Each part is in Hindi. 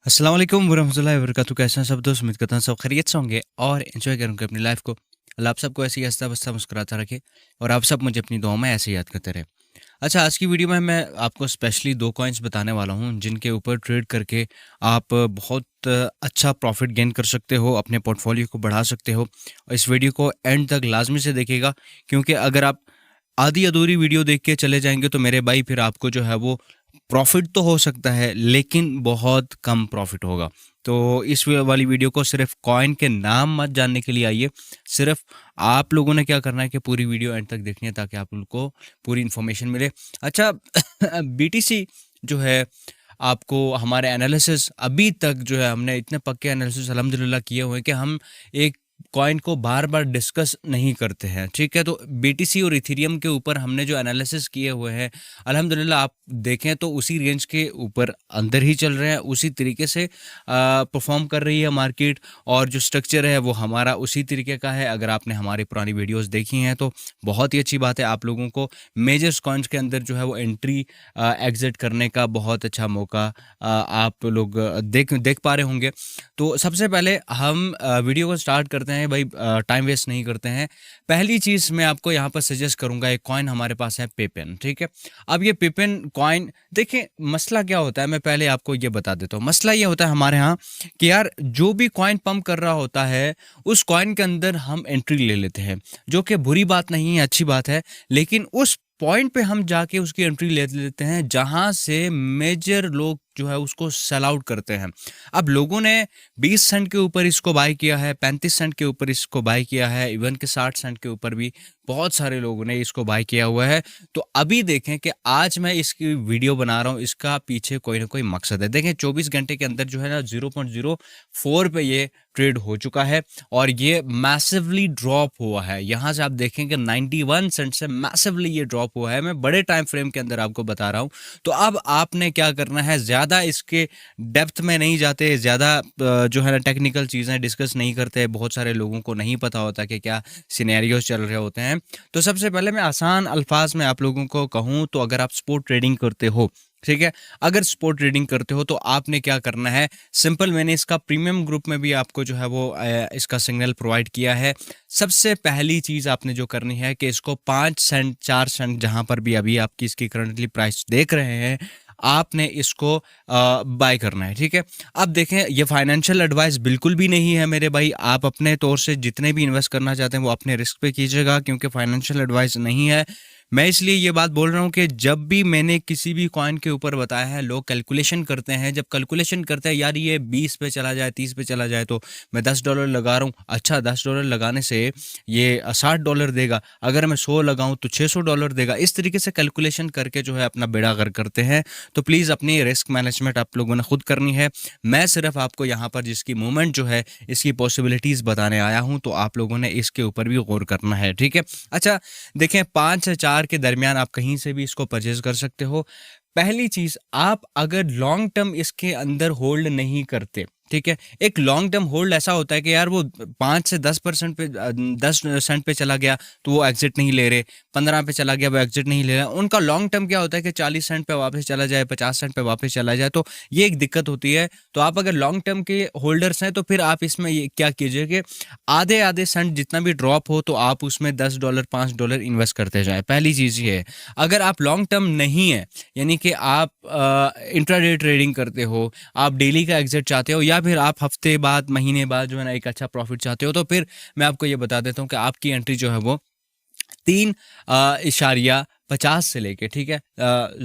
अस्सलाम वालेकुम वरहमतुल्लाहि वबरकातुहू। कैसे हैं सब दोस्त? उम्मीद करता हूँ सब खैरियत से होंगे और एंजॉय करेंगे अपनी लाइफ को। अल्लाह आप सबको ऐसे ही हंसता बसता मुस्कुराता रखे और आप सब मुझे अपनी दुआओं में ऐसे ही याद करते रहे। अच्छा, आज की वीडियो में मैं आपको स्पेशली 2 कॉइन्स बताने वाला हूँ जिनके ऊपर ट्रेड करके आप बहुत अच्छा प्रॉफिट गेन कर सकते हो, अपने पोर्टफोलियो को बढ़ा सकते हो। और इस वीडियो को एंड तक लाज़मी से देखिएगा, क्योंकि अगर आप आधी अधूरी वीडियो देख के चले जाएँगे तो मेरे भाई फिर आपको जो है वो प्रॉफ़िट तो हो सकता है लेकिन बहुत कम प्रॉफ़िट होगा। तो इस वाली वीडियो को सिर्फ़ कॉइन के नाम मत जानने के लिए आइए, सिर्फ़ आप लोगों ने क्या करना है कि पूरी वीडियो एंड तक देखनी है ताकि आप लोगों को पूरी इन्फॉर्मेशन मिले। अच्छा, बीटीसी जो है, आपको हमारे एनालिसिस अभी तक जो है हमने इतने पक्के एनालिसिस अल्हम्दुलिल्लाह किए हुए हैं कि हम एक कॉइन को बार-बार डिस्कस नहीं करते हैं, ठीक है? तो बीटीसी और इथेरियम के ऊपर हमने जो एनालिसिस किए हुए हैं, अल्हम्दुलिल्लाह आप देखें तो उसी रेंज के ऊपर अंदर ही चल रहे हैं, उसी तरीके से परफ़ॉर्म कर रही है मार्केट और जो स्ट्रक्चर है वो हमारा उसी तरीके का है। अगर आपने हमारी पुरानी वीडियोज़ देखी हैं तो बहुत ही अच्छी बात है, आप लोगों को मेजर्स कॉइन्स के अंदर जो है वो एंट्री एग्ज़िट करने का बहुत अच्छा मौका आप लोग देख देख पा रहे होंगे। तो सबसे पहले हम वीडियो को स्टार्ट करते हैं भाई, टाइम वेस्ट नहीं करते हैं। पहली चीज़ मैं आपको यहाँ पर सजेस्ट करूँगा, एक कॉइन हमारे पास है पेपेन, ठीक है? अब ये पेपेन कॉइन देखिए, मसला क्या होता है मैं पहले आपको ये बता देता हूँ। मसला ये होता है हमारे यहाँ कि यार जो भी कॉइन पंप कर रहा होता है उस कॉइन के अंदर हम एंट्री ले लेते हैं, जो कि बुरी बात नहीं है, अच्छी बात है। लेकिन उस पॉइंट पे हम जाके उसकी एंट्री ले लेते हैं जहाँ से मेजर लोग जो है उसको सेल आउट करते हैं। अब लोगों ने 20 सेंट के ऊपर इसको बाय किया है, 35 सेंट के ऊपर इसको बाय किया है, इवन कि 60 सेंट के ऊपर भी बहुत सारे लोगों ने इसको बाय किया हुआ है। तो अभी देखें कि आज मैं इसकी वीडियो बना रहा हूँ, इसका पीछे कोई ना कोई मकसद है। देखें 24 घंटे के अंदर जो है ना 0.04 पे ये ट्रेड हो चुका है और ये मैसिवली ड्रॉप हुआ है। यहाँ से आप देखेंगे 91 सेंट से मैसिवली ये ड्रॉप हुआ है। मैं बड़े टाइम फ्रेम के अंदर आपको बता रहा हूँ। तो अब आपने क्या करना है, ज़्यादा इसके डेप्थ में नहीं जाते, ज़्यादा जो है ना टेक्निकल चीज़ें डिस्कस नहीं करते। बहुत सारे लोगों को नहीं पता होता कि क्या सिनेरियोज चल रहे होते हैं। तो सबसे पहले मैं आसान अल्फाज में आप लोगों को कहूँ तो अगर आप स्पोर्ट ट्रेडिंग करते हो, ठीक है, अगर स्पोर्ट ट्रेडिंग करते हो तो आपने क्या करना है, सिंपल, मैंने इसका प्रीमियम ग्रुप में भी आपको जो है वो इसका सिग्नल प्रोवाइड किया है। सबसे पहली चीज़ आपने जो करनी है कि इसको 5 सेंट 4 सेंट जहाँ पर भी अभी आपकी इसकी करंटली प्राइस देख रहे हैं, आपने इसको बाय करना है, ठीक है? अब देखें, ये फाइनेंशियल एडवाइस बिल्कुल भी नहीं है मेरे भाई। आप अपने तौर से जितने भी इन्वेस्ट करना चाहते हैं वो अपने रिस्क पे कीजिएगा, क्योंकि फाइनेंशियल एडवाइस नहीं है। मैं इसलिए ये बात बोल रहा हूँ कि जब भी मैंने किसी भी कॉइन के ऊपर बताया है, लोग कैलकुलेशन करते हैं। जब कैलकुलेशन करते हैं यार ये 20 पे चला जाए, 30 पे चला जाए तो मैं $10 लगा रहा हूँ। अच्छा, $10 लगाने से ये $60 देगा, अगर मैं 100 लगाऊँ तो $600 देगा। इस तरीके से कैलकुलेशन करके जो है अपना बेड़ा गर्क करते हैं। तो प्लीज़ अपनी रिस्क मैनेजमेंट आप लोगों ने खुद करनी है। मैं सिर्फ आपको यहाँ पर जिसकी मूवमेंट जो है, इसकी पॉसिबिलिटीज़ बताने आया हूँ, तो आप लोगों ने इसके ऊपर भी गौर करना है, ठीक है? अच्छा, देखें 5 से 4 के दरमियान आप कहीं से भी इसको परचेज़ कर सकते हो। पहली चीज़, आप अगर लॉन्ग टर्म इसके अंदर होल्ड नहीं करते, ठीक है? एक लॉन्ग टर्म होल्ड ऐसा होता है कि यार वो 5 से 10% पे 10 सेंट पे चला गया तो वो एग्ज़िट नहीं ले रहे, 15 पे चला गया वो एग्ज़िट नहीं ले रहा। उनका लॉन्ग टर्म क्या होता है कि 40 सेंट पे वापस चला जाए, 50 सेंट पे वापस चला जाए, तो ये एक दिक्कत होती है। तो आप अगर लॉन्ग टर्म के होल्डर्स हैं तो फिर आप इसमें ये क्या कीजिए कि आधे-आधे सेंट जितना भी ड्रॉप हो तो आप उसमें $10 $5 इन्वेस्ट करते जाएँ। पहली चीज़ ये है। अगर आप लॉन्ग टर्म नहीं है, यानी कि आप इंट्राडे ट्रेडिंग करते हो, आप डेली का एग्ज़िट चाहते हो या फिर आप हफ्ते बाद, महीने बाद जो है ना एक अच्छा प्रॉफिट चाहते हो, तो फिर मैं आपको ये बता देता हूँ कि आपकी एंट्री जो है वो 3.50 से लेके, ठीक है,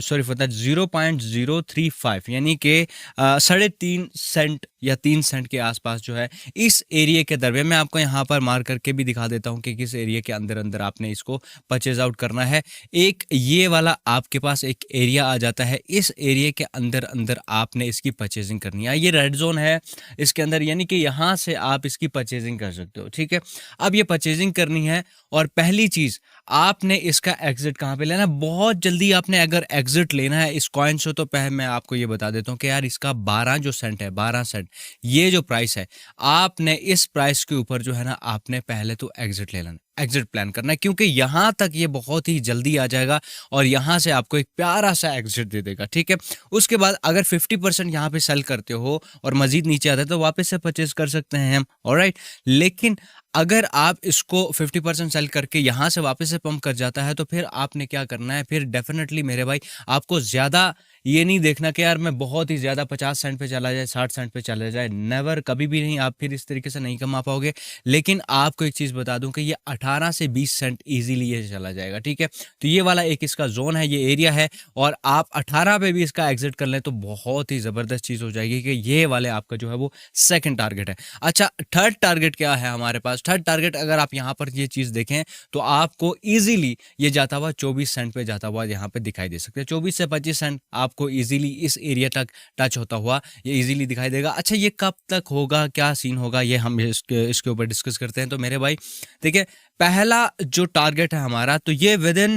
सॉरी फॉर दैट, 0.035 यानी कि 3.5 सेंट या 3 सेंट के आसपास जो है इस एरिया के दरमियान, मैं आपको यहाँ पर मार करके भी दिखा देता हूँ कि किस एरिया के अंदर अंदर आपने इसको परचेज आउट करना है। एक ये वाला आपके पास एक एरिया आ जाता है, इस एरिया के अंदर अंदर आपने इसकी परचेजिंग करनी है। ये रेड जोन है इसके अंदर, यानी कि यहाँ से आप इसकी परचेजिंग कर सकते हो, ठीक है? अब ये परचेजिंग करनी है और पहली चीज़, आपने इसका एग्जिट कहाँ पे लेना है। बहुत जल्दी आपने अगर एग्जिट लेना है इस कॉइन से, तो पहले मैं आपको ये बता देता हूँ कि यार इसका 12 जो सेंट है, 12 सेंट ये जो प्राइस है, आपने इस प्राइस के ऊपर जो है ना आपने पहले तो एग्जिट ले लेना। एग्जिट प्लान करना है, क्योंकि यहाँ तक ये बहुत ही जल्दी आ जाएगा और यहाँ से आपको एक प्यारा सा एग्जिट दे देगा, ठीक है। उसके बाद अगर 50% यहाँ पे सेल करते हो और मजीद नीचे आता है तो वापस से परचेज कर सकते हैं हम, ऑलराइट। लेकिन अगर आप इसको 50% सेल करके यहाँ से वापस से पंप कर जाता है तो फिर आपने क्या करना है, फिर डेफिनेटली मेरे भाई आपको ज़्यादा ये नहीं देखना कि यार मैं बहुत ही ज़्यादा 50 सेंट पे चला जाए, 60 सेंट पे चला जाए, नेवर, कभी भी नहीं। आप फिर इस तरीके से नहीं कमा पाओगे। लेकिन आपको एक चीज़ बता दूं कि ये 18 से 20 सेंट इजीली ये चला जाएगा, ठीक है। तो ये वाला एक इसका जोन है, ये एरिया है, और आप 18 पे भी इसका एग्जिट कर लें तो बहुत ही ज़बरदस्त चीज़ हो जाएगी कि ये वाले आपका जो है वो सेकेंड टारगेट है। अच्छा, थर्ड टारगेट क्या है हमारे पास? थर्ड टारगेट अगर आप यहाँ पर ये चीज़ देखें तो आपको ईजिली ये जाता हुआ 24 सेंट पे जाता हुआ यहाँ पे दिखाई दे सकते हैं। 24 से 25 सेंट आपको इजीली इस एरिया तक टच होता हुआ ये इजीली दिखाई देगा। अच्छा, ये कब तक होगा, क्या सीन होगा, ये हम इसके ऊपर डिस्कस करते हैं। तो मेरे भाई देखिए, पहला जो टारगेट है हमारा, तो ये within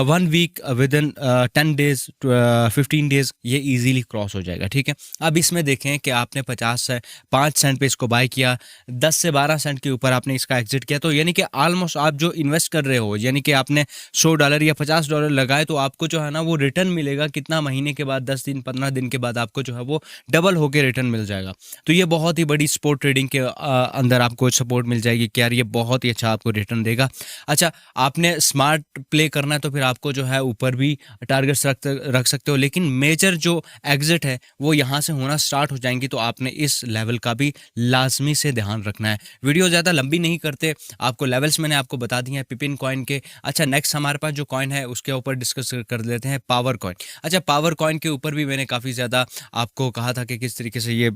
1 week, within 10 days, 15 days ये इजीली क्रॉस हो जाएगा, ठीक है। अब इसमें देखें कि आपने 50 से 5 सेंट पे इसको बाय किया, 10 से 12 सेंट के ऊपर आपने इसका एग्जिट किया, तो यानी कि ऑलमोस्ट आप जो इन्वेस्ट कर रहे हो, यानी कि आपने $100 या $50 लगाए, तो आपको जो है ना वो रिटर्न मिलेगा कितना, महीने के बाद, 10 दिन 15 दिन के बाद आपको जो है वो डबल होकर रिटर्न मिल जाएगा। तो ये बहुत ही बड़ी स्पोर्ट ट्रेडिंग के अंदर आपको सपोर्ट मिल जाएगी कि यार ये बहुत ही अच्छा आपको रिटर्न देगा। अच्छा, आपने स्मार्ट प्ले करना है तो फिर आपको जो है ऊपर भी टारगेट्स रख सकते हो, लेकिन मेजर जो एग्जिट है वो यहाँ से होना स्टार्ट हो जाएंगी, तो आपने इस लेवल का भी लाजमी से ध्यान रखना है। वीडियो ज़्यादा लंबी नहीं करते, आपको लेवल्स मैंने आपको बता दिए हैं पिपिन कॉइन के। अच्छा, नेक्स्ट हमारे पास जो कॉइन है उसके ऊपर डिस्कस कर लेते हैं, पावर कॉइन। अच्छा, पावर कॉइन के ऊपर भी मैंने काफ़ी ज़्यादा आपको कहा था कि किस तरीके से ये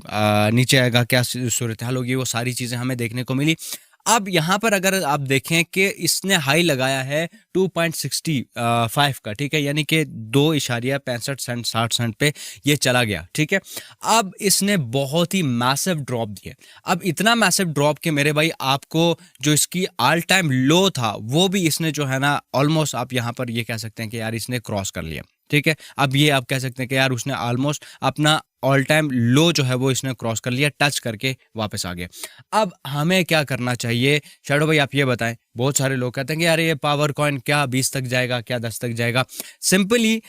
नीचे आएगा, क्या सूरत हाल होगी, वो सारी चीज़ें हमें देखने को मिली। अब यहाँ पर अगर आप देखें कि इसने हाई लगाया है 2.65 का, ठीक है, यानी कि 2.65 सेंट 60 सेंट पे ये चला गया, ठीक है। अब इसने बहुत ही मैसिव ड्रॉप दिया। अब इतना मैसिव ड्रॉप के मेरे भाई आपको जो इसकी ऑल टाइम लो था वो भी इसने जो है ना ऑलमोस्ट, आप यहाँ पर ये कह सकते हैं कि यार इसने क्रॉस कर लिया, ठीक है। अब ये आप कह सकते हैं कि यार उसने ऑलमोस्ट अपना ऑल टाइम लो जो है वो इसने क्रॉस कर लिया, टच करके वापस आ गया। अब हमें क्या करना चाहिए शैडो भाई, आप ये बताएं। बहुत सारे लोग कहते हैं कि यार ये पावर कॉइन क्या 20 तक जाएगा, क्या 10 तक जाएगा। सिंपली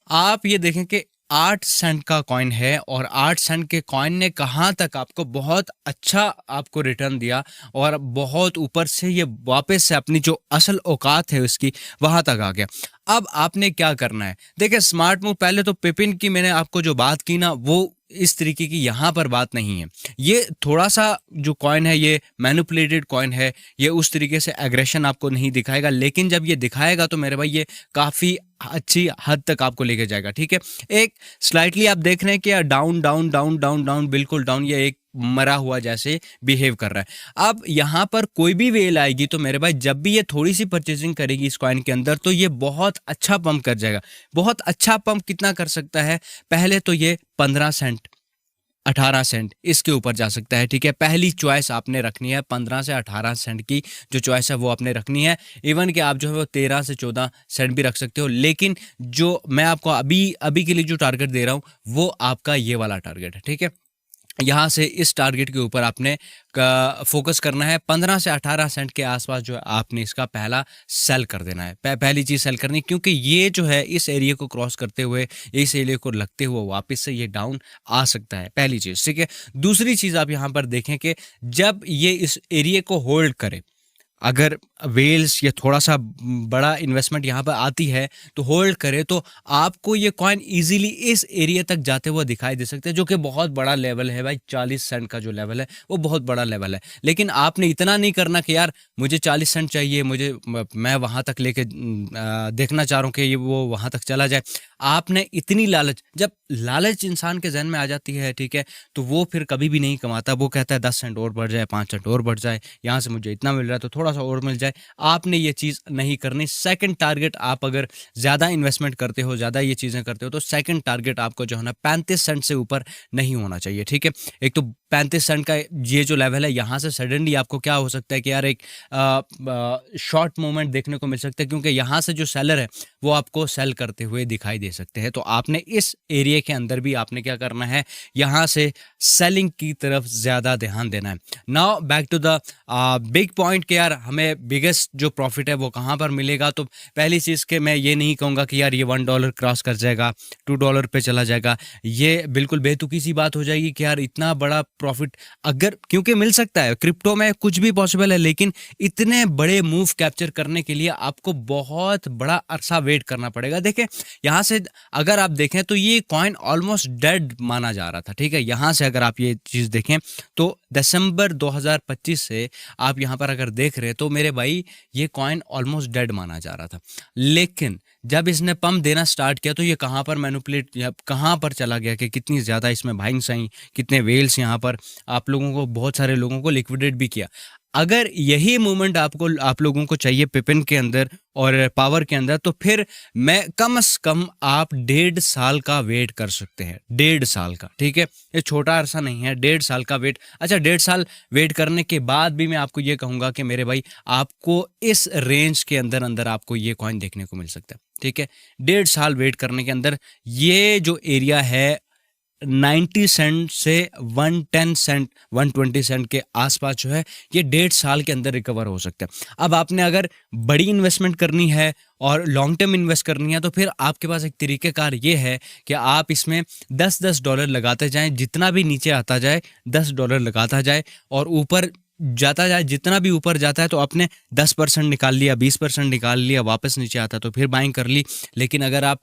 आप ये देखें कि 8 सेंट का कॉइन है और 8 सेंट के कॉइन ने कहाँ तक आपको बहुत अच्छा आपको रिटर्न दिया और बहुत ऊपर से ये वापस से अपनी जो असल औकात है उसकी वहां तक आ गया। अब आपने क्या करना है, देखिए स्मार्ट मूव, पहले तो पिपिन की मैंने आपको जो बात की ना वो इस तरीके की यहाँ पर बात नहीं है। ये थोड़ा सा जो कॉइन है ये मैनिपुलेटेड कॉइन है, ये उस तरीके से एग्रेशन आपको नहीं दिखाएगा, लेकिन जब ये दिखाएगा तो मेरे भाई ये काफ़ी अच्छी हद तक आपको लेके जाएगा, ठीक है। एक स्लाइटली आप देख रहे हैं कि down down down down down, बिल्कुल डाउन, ये एक मरा हुआ जैसे बिहेव कर रहा है। अब यहाँ पर कोई भी वेल आएगी तो मेरे भाई जब भी ये थोड़ी सी परचेजिंग करेगी इस कॉइन के अंदर तो ये बहुत अच्छा पंप कर जाएगा। बहुत अच्छा पंप कितना कर सकता है, पहले तो ये 15 सेंट 18 सेंट इसके ऊपर जा सकता है, ठीक है। पहली चॉइस आपने रखनी है 15 से 18 सेंट की जो चॉइस है वो आपने रखनी है। इवन कि आप जो है वो 13 से 14 सेंट भी रख सकते हो, लेकिन जो मैं आपको अभी के लिए जो टारगेट दे रहा हूँ वो आपका ये वाला टारगेट है, ठीक है। यहाँ से इस टारगेट के ऊपर आपने फोकस करना है। 15 से 18 सेंट के आसपास जो है आपने इसका पहला सेल कर देना है, पहली चीज़ सेल करनी, क्योंकि ये जो है इस एरिया को क्रॉस करते हुए, इस एरिया को लगते हुए वापस से ये डाउन आ सकता है, पहली चीज़, ठीक है। दूसरी चीज़ आप यहाँ पर देखें कि जब ये इस एरिया को होल्ड करे, अगर वेल्स या थोड़ा सा बड़ा इन्वेस्टमेंट यहाँ पर आती है तो होल्ड करे तो आपको ये कॉइन इजीली इस एरिया तक जाते हुए दिखाई दे सकते हैं, जो कि बहुत बड़ा लेवल है भाई। 40 सेंट का जो लेवल है वो बहुत बड़ा लेवल है, लेकिन आपने इतना नहीं करना कि यार मुझे 40 सेंट चाहिए, मैं वहाँ तक लेके देखना चाह रहा हूँ कि ये वो वहाँ तक चला जाए। आपने इतनी लालच, जब लालच इंसान के जहन में आ जाती है, ठीक है, तो वो फिर कभी भी नहीं कमाता। वो कहता है 10 सेंट और बढ़ जाए, 5 सेंट और बढ़ जाए, यहाँ से मुझे इतना मिल रहा है तो थोड़ा सा और मिल जाए। आपने ये चीज़ नहीं करनी। सेकंड टारगेट, आप अगर ज़्यादा इन्वेस्टमेंट करते हो, ज़्यादा ये चीज़ें करते हो, तो सेकंड टारगेट आपको जो है ना 35 सेंट से ऊपर नहीं होना चाहिए, ठीक है। एक तो 35 सेंट का ये जो लेवल है, यहाँ से सडनली आपको क्या हो सकता है कि यार एक शॉर्ट मोमेंट देखने को मिल सकता है, क्योंकि यहाँ से जो सेलर है वो आपको सेल करते हुए दिखाई दे सकते हैं। तो आपने इस एरिया के अंदर भी आपने क्या करना है, यहाँ से सेलिंग की तरफ ज़्यादा ध्यान देना है। Now back to the big point कि यार हमें बिगेस्ट जो प्रॉफिट है वो कहाँ पर मिलेगा। तो पहली चीज़ कि मैं ये नहीं कहूँगा कि यार ये $1 क्रॉस कर जाएगा, $2 पे चला जाएगा। ये बिल्कुल बेतुकी सी बात हो जाएगी कि यार इतना बड़ा प्रॉफिट अगर, क्योंकि मिल सकता है, क्रिप्टो में कुछ भी पॉसिबल है, लेकिन इतने बड़े मूव कैप्चर करने के लिए आपको बहुत बड़ा अरसा वेट करना पड़ेगा। देखिए यहाँ से अगर आप देखें तो ये कॉइन ऑलमोस्ट डेड माना जा रहा था, ठीक है। यहाँ से अगर आप ये चीज़ देखें तो दिसंबर 2025 से आप यहाँ पर अगर देख रहे हैं तो मेरे भाई ये कॉइन ऑलमोस्ट डेड माना जा रहा था। लेकिन जब इसने पंप देना स्टार्ट किया तो ये कहाँ पर मैनिपुलेट, कहाँ पर चला गया कि कितनी ज़्यादा इसमें बाइंग्स आई, कितने वेल्स यहाँ पर आप लोगों को, बहुत सारे लोगों को लिक्विडेट भी किया। अगर यही मूवमेंट आप लोगों को चाहिए पिपिन के अंदर और पावर के अंदर, तो फिर मैं कम से कम आप 1.5 साल का वेट कर सकते हैं, 1.5 साल का, ठीक है। ये छोटा अरसा नहीं है, 1.5 साल का वेट। अच्छा, 1.5 साल वेट करने के बाद भी मैं आपको ये कहूँगा कि मेरे भाई आपको इस रेंज के अंदर अंदर आपको ये कॉइन देखने को मिल सकता है, ठीक है। 1.5 साल वेट करने के अंदर ये जो एरिया है 90 सेंट से 110 सेंट 120 सेंट के आसपास जो है ये 1.5 साल के अंदर रिकवर हो सकता है। अब आपने अगर बड़ी इन्वेस्टमेंट करनी है और लॉन्ग टर्म इन्वेस्ट करनी है तो फिर आपके पास एक तरीक़ेकार ये है कि आप इसमें $10 लगाते जाएं, जितना भी नीचे आता जाए $10 लगाता जाए और ऊपर जाता जाए, जितना भी ऊपर जाता है तो आपने 10% निकाल लिया, 20% निकाल लिया, वापस नीचे आता तो फिर बाइंग कर ली। लेकिन अगर आप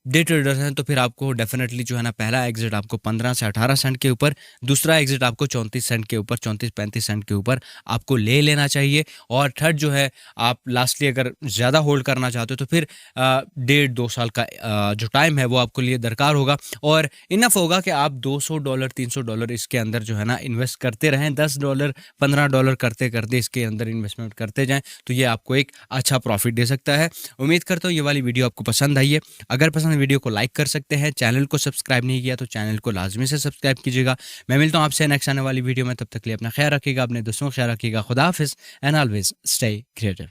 डे ट्रेडर हैं तो फिर आपको डेफिनेटली जो है ना, पहला एग्जिट आपको 15 से 18 सेंट के ऊपर, दूसरा एग्जिट आपको 34 सेंट के ऊपर, 34-35 सेंट के ऊपर आपको ले लेना चाहिए। और थर्ड जो है, आप लास्टली अगर ज़्यादा होल्ड करना चाहते हो तो फिर 1.5-2 साल का जो टाइम है वो आपको लिए दरकार होगा और इनफ होगा कि आप $200 $300 इसके अंदर जो है ना इन्वेस्ट करते रहें। $10 $15 करते करते इसके अंदर इन्वेस्टमेंट करते जाएं तो ये आपको एक अच्छा प्रॉफिट दे सकता है। उम्मीद करता हूँ ये वाली वीडियो आपको पसंद आई है। अगर पसंद है वीडियो को लाइक कर सकते हैं, चैनल को सब्सक्राइब नहीं किया तो चैनल को लाजमी से सब्सक्राइब कीजिएगा। मैं मिलता हूँ आपसे नेक्स्ट आने वाली वीडियो में, तब तक के लिए अपना ख्याल रखिएगा, अपने दोस्तों का ख्याल रखिएगा। खुदा हाफिज़ एंड ऑलवेज स्टे क्रिएटिव।